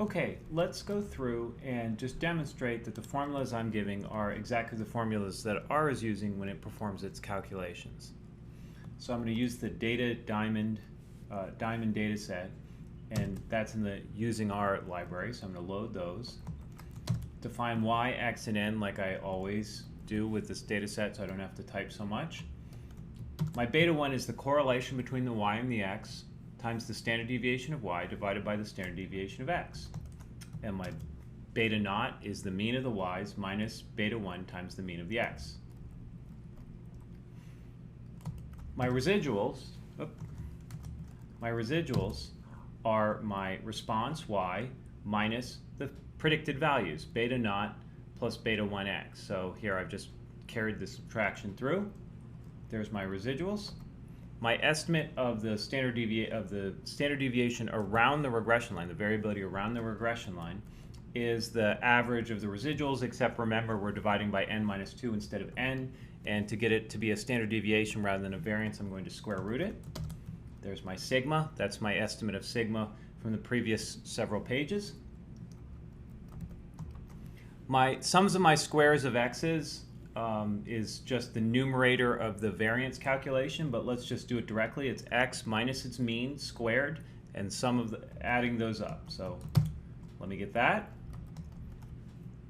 Okay, let's go through and just demonstrate that the formulas I'm giving are exactly the formulas that R is using when it performs its calculations. So I'm going to use the diamond data set, and that's in the using R library, so I'm going to load those. Define y, x, and n like I always do with this data set, so I don't have to type so much. My beta 1 is the correlation between the y and the x times the standard deviation of y divided by the standard deviation of x. And my beta naught is the mean of the y's minus beta 1 times the mean of the x. My residuals are my response y minus the predicted values, beta naught plus beta 1x. So here I've just carried the subtraction through. There's my residuals. My estimate of the standard deviation around the regression line, the variability around the regression line, is the average of the residuals, except remember we're dividing by n minus 2 instead of n, and to get it to be a standard deviation rather than a variance, I'm going to square root it. There's my sigma. That's my estimate of sigma from the previous several pages. My sums of my squares of x's is just the numerator of the variance calculation, but let's just do it directly. It's x minus its mean squared and adding those up. So let me get that.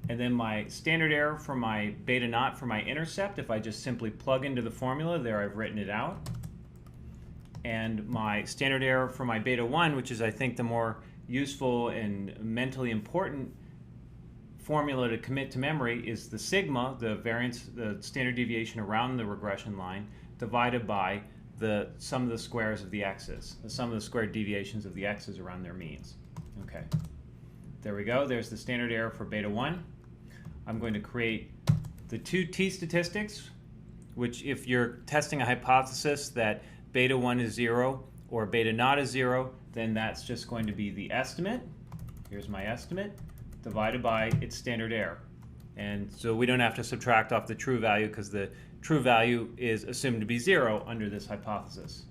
And then my standard error for my beta naught for my intercept, if I just simply plug into the formula, there I've written it out. And my standard error for my beta 1, which is I think the more useful and mentally important formula to commit to memory, is the sigma, the variance, the standard deviation around the regression line, divided by the sum of the squares of the x's, the sum of the squared deviations of the x's around their means. Okay, there we go. There's the standard error for beta 1. I'm going to create the two t-statistics, which if you're testing a hypothesis that beta 1 is 0 or beta naught is 0, then that's just going to be the estimate. Here's my estimate, divided by its standard error. And so we don't have to subtract off the true value because the true value is assumed to be 0 under this hypothesis.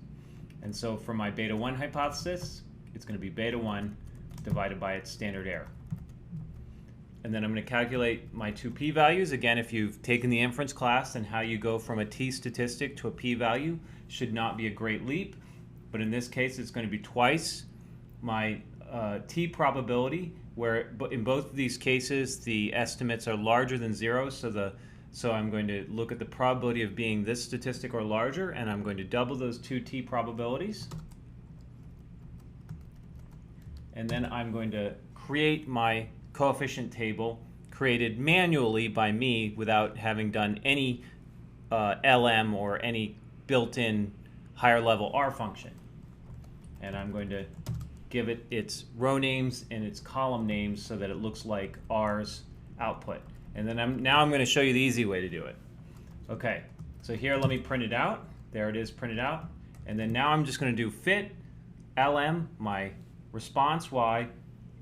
And so for my beta 1 hypothesis, it's going to be beta 1 divided by its standard error. And then I'm going to calculate my two p-values. Again, if you've taken the inference class, then how you go from a t-statistic to a p-value should not be a great leap. But in this case, it's going to be twice my t-probability, where in both of these cases the estimates are larger than 0, so I'm going to look at the probability of being this statistic or larger, and I'm going to double those two t probabilities. And then I'm going to create my coefficient table, created manually by me without having done any LM or any built-in higher level R function. And I'm going to give it its row names and its column names so that it looks like R's output. And then now I'm going to show you the easy way to do it. Okay, so here let me print it out. There it is printed out. And then now I'm just going to do fit LM, my response Y,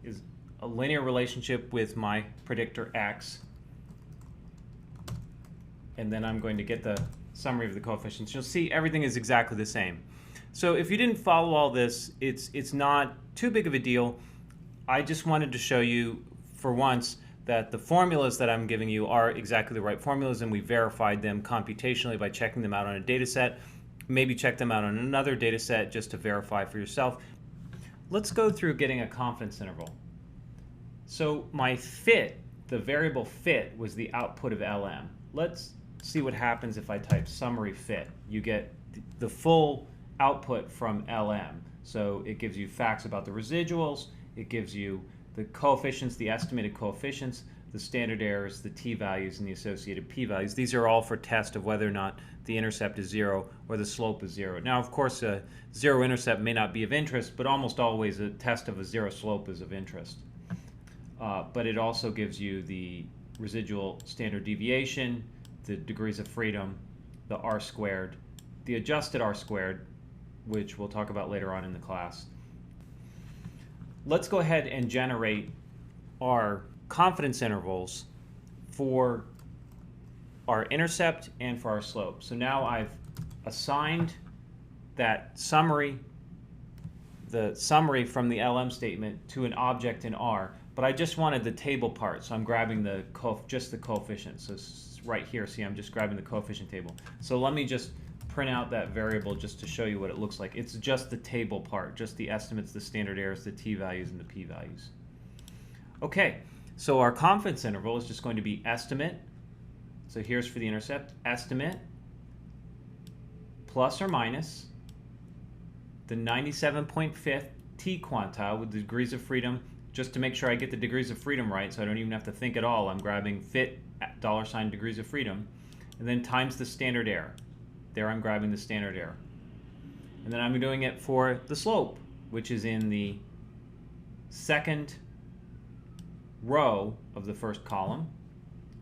is a linear relationship with my predictor X. And then I'm going to get the summary of the coefficients. You'll see everything is exactly the same. So if you didn't follow all this, it's not too big of a deal. I just wanted to show you, for once, that the formulas that I'm giving you are exactly the right formulas, and we verified them computationally by checking them out on a data set. Maybe check them out on another data set just to verify for yourself. Let's go through getting a confidence interval. So my fit, the variable fit, was the output of LM. Let's see what happens if I type summary fit. You get the full output from LM. So it gives you facts about the residuals, it gives you the coefficients, the estimated coefficients, the standard errors, the t-values, and the associated p-values. These are all for test of whether or not the intercept is 0 or the slope is 0. Now, of course, a 0 intercept may not be of interest, but almost always a test of a 0 slope is of interest. But it also gives you the residual standard deviation, the degrees of freedom, the R squared, the adjusted R squared, which we'll talk about later on in the class. Let's go ahead and generate our confidence intervals for our intercept and for our slope. So now I've assigned that summary the summary from the LM statement to an object in R, but I just wanted the table part, so I'm grabbing just the coefficient. So it's right here, see, I'm just grabbing the coefficient table. So let me just print out that variable just to show you what it looks like. It's just the table part, just the estimates, the standard errors, the t-values, and the p-values. Okay, so our confidence interval is just going to be estimate. So here's for the intercept, estimate plus or minus the 97.5th t quantile with the degrees of freedom. Just to make sure I get the degrees of freedom right, so I don't even have to think at all, I'm grabbing fit $ degrees of freedom, and then times the standard error. There I'm grabbing the standard error. And then I'm doing it for the slope, which is in the second row of the first column.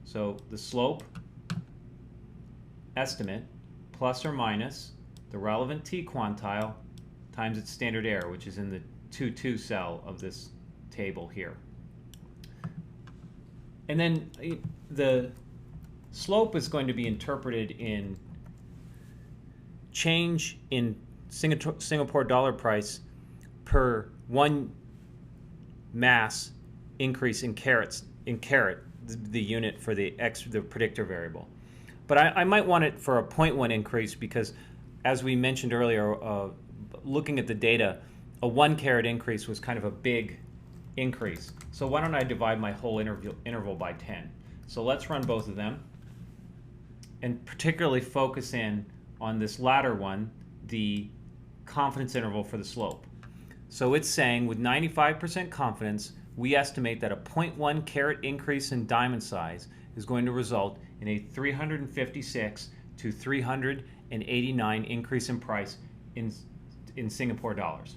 So the slope estimate plus or minus the relevant t quantile times its standard error, which is in the 2-2 cell of this table here. And then the slope is going to be interpreted in change in Singapore dollar price per 1 mass increase in carats, the unit for the predictor variable. But I might want it for a 0.1 increase because, as we mentioned earlier, looking at the data, a 1 carat increase was kind of a big increase. So why don't I divide my whole interval by 10? So let's run both of them and particularly focus in on this latter one, the confidence interval for the slope. So it's saying with 95% confidence, we estimate that a 0.1 carat increase in diamond size is going to result in a 356 to 389 increase in price in Singapore dollars.